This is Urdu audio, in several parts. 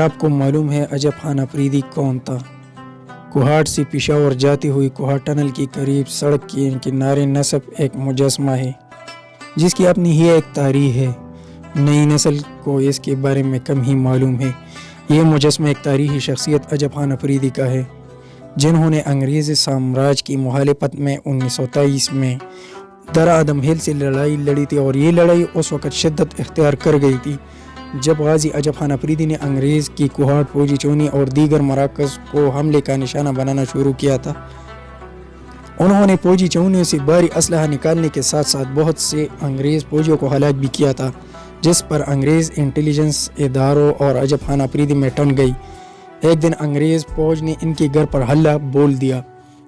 کیا آپ کو معلوم ہے عجب خان افریدی کون تھا؟ کوہاٹ سے پشاور جاتی ہوئی کوہاٹ ٹنل کے قریب سڑک کے کنارے نصب ایک مجسمہ ہے جس کی اپنی ہی ایک تاریخ ہے۔ نئی نسل کو اس کے بارے میں کم ہی معلوم ہے۔ یہ مجسمہ ایک تاریخی شخصیت عجب خان افریدی کا ہے جنہوں نے انگریزی سامراج کی مخالفت میں 1923 میں درہ ادم ہل سے لڑائی لڑی تھی، اور یہ لڑائی اس وقت شدت اختیار کر گئی تھی جب غازی عجب خان افریدی نے انگریز کی کوہاٹ، فوجی چونی اور دیگر مراکز کو حملے کا نشانہ بنانا شروع کیا تھا۔ انہوں نے فوجی چونیوں سے بھاری اسلحہ نکالنے کے ساتھ ساتھ بہت سے انگریز فوجیوں کو ہلاک بھی کیا تھا، جس پر انگریز انٹیلیجنس اداروں اور عجب خان افریدی میں ٹن گئی۔ ایک دن انگریز فوج نے ان کے گھر پر حملہ بول دیا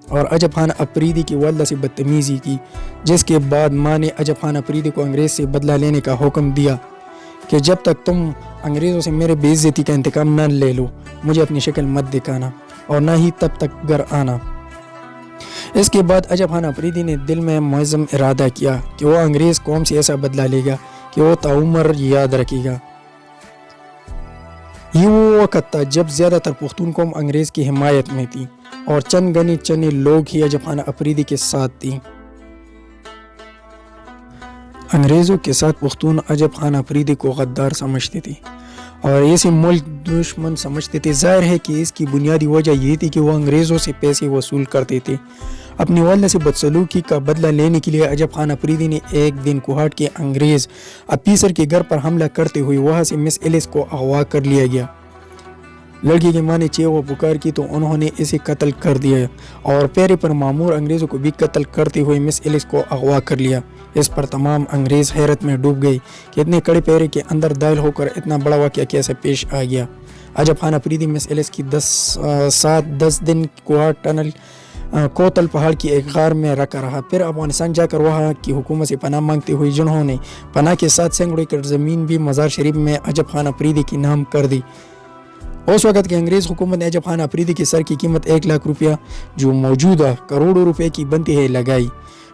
اور عجب خان افریدی کی والدہ سے بدتمیزی کی، جس کے بعد ماں نے عجب خان افریدی کو انگریز سے بدلہ لینے کا حکم دیا کہ جب تک تم انگریزوں سے میرے بے عزتی کا انتقام نہ لے لو، مجھے اپنی شکل مت دکھانا اور نہ ہی تب تک گھر آنا۔ اس کے بعد عجب خان افریدی نے دل میں معظم ارادہ کیا کہ وہ انگریز قوم سے ایسا بدلہ لے گا کہ وہ تعمر یاد رکھے گا۔ یہ وہ وقت تھا جب زیادہ تر پختون قوم انگریز کی حمایت میں تھی اور چند گنے چنے لوگ ہی عجب خان افریدی کے ساتھ تھی۔ انگریزوں کے ساتھ پختون عجب خان افریدی کو غدار سمجھتے تھے اور اسے ملک دشمن سمجھتے تھے۔ ظاہر ہے کہ اس کی بنیادی وجہ یہ تھی کہ وہ انگریزوں سے پیسے وصول کرتے تھے۔ اپنی والدہ سے بدسلوکی کا بدلہ لینے کے لیے عجب خان افریدی نے ایک دن کوہاٹ کے انگریز افیسر کے گھر پر حملہ کرتے ہوئے وہاں سے مس ایلس کو اغوا کر لیا گیا۔ لڑکی کی ماں نے چیخ و پکار کی تو انہوں نے اسے قتل کر دیا اور پیرے پر معمور انگریزوں کو بھی قتل کرتے ہوئے مس ایلس کو اغوا کر لیا۔ اس پر تمام انگریز حیرت میں ڈوب گئی کہ اتنے کڑے پیرے کے اندر داخل ہو کر اتنا بڑا واقعہ کیسے پیش آ گیا۔ عجب خان افریدی مس ایلس کی 10 دن کوہاٹ ٹنل کوتل پہاڑ کی ایک غار میں رکھا رہا، پھر افغانستان جا کر وہاں کی حکومت سے پناہ مانگتے ہوئے جنہوں نے پناہ کے ساتھ سینکڑوں ایکڑ زمین بھی مزار شریف میں عجب خان افریدی کے نام کر دی۔ اس وقت کی انگریز حکومت نے عجب خان افریدی کے سر کی قیمت 1 لاکھ روپیہ جو موجودہ کروڑوں روپے کی بنتی ہے لگائی۔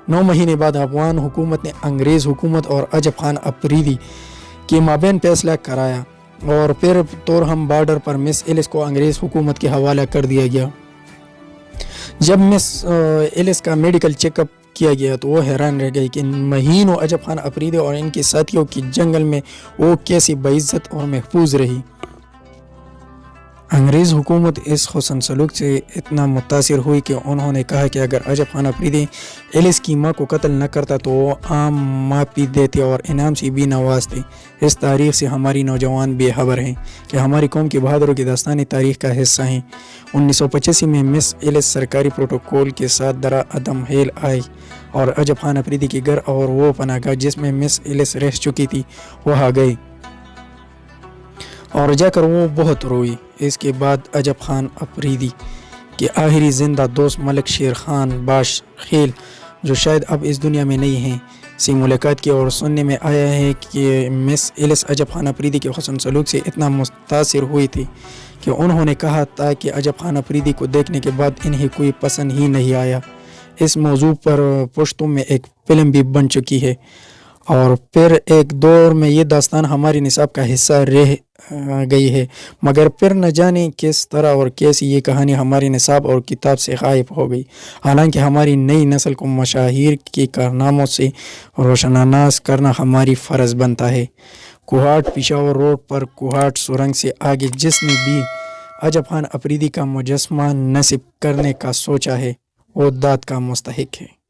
9 مہینے بعد افغان حکومت نے انگریز حکومت اور عجب خان افریدی کے مابین فیصلہ کرایا اور پھر تورہم بارڈر پر مس ایلس کو انگریز حکومت کے حوالہ کر دیا گیا۔ جب مس ایلس کا میڈیکل چیک اپ کیا گیا تو وہ حیران رہ گئی کہ مہینوں عجب خان افریدی اور ان کے ساتھیوں کی جنگل میں وہ کیسی باعزت اور محفوظ رہی۔ انگریز حکومت اس حسن سلوک سے اتنا متاثر ہوئی کہ انہوں نے کہا کہ اگر عجب خان افریدی ایلس کی ماں کو قتل نہ کرتا تو وہ عام معافی دیتے اور انعام سے بھی نوازتے۔ اس تاریخ سے ہماری نوجوان بے خبر ہیں کہ ہماری قوم کے بہادروں کی داستانی تاریخ کا حصہ ہیں۔ 1985 میں مس ایلس سرکاری پروٹوکول کے ساتھ درہ ادم ہیل آئی اور عجب خان افریدی کے گھر اور وہ پناہ گاہ جس میں مس ایلس رہ چکی تھی وہاں گئی اور جا کر وہ بہت روئی۔ اس کے بعد عجب خان افریدی کے آخری زندہ دوست ملک شیر خان باش خیل، جو شاید اب اس دنیا میں نہیں ہیں، سے ملاقات کی اور سننے میں آیا ہے کہ مس ایلس عجب خان افریدی کے حسن سلوک سے اتنا متاثر ہوئی تھی کہ انہوں نے کہا تھا کہ عجب خان افریدی کو دیکھنے کے بعد انہیں کوئی پسند ہی نہیں آیا۔ اس موضوع پر پشتوں میں ایک فلم بھی بن چکی ہے اور پھر ایک دور میں یہ داستان ہمارے نصاب کا حصہ رہ گئی ہے، مگر پھر نہ جانے کس طرح اور کیسی یہ کہانی ہمارے نصاب اور کتاب سے غائب ہو گئی، حالانکہ ہماری نئی نسل کو مشاہیر کے کارناموں سے روشناس کرنا ہماری فرض بنتا ہے۔ کوہاٹ پشاور روڈ پر کوہاٹ سرنگ سے آگے جس نے بھی عجب خان افریدی کا مجسمہ نصب کرنے کا سوچا ہے وہ داد کا مستحق ہے۔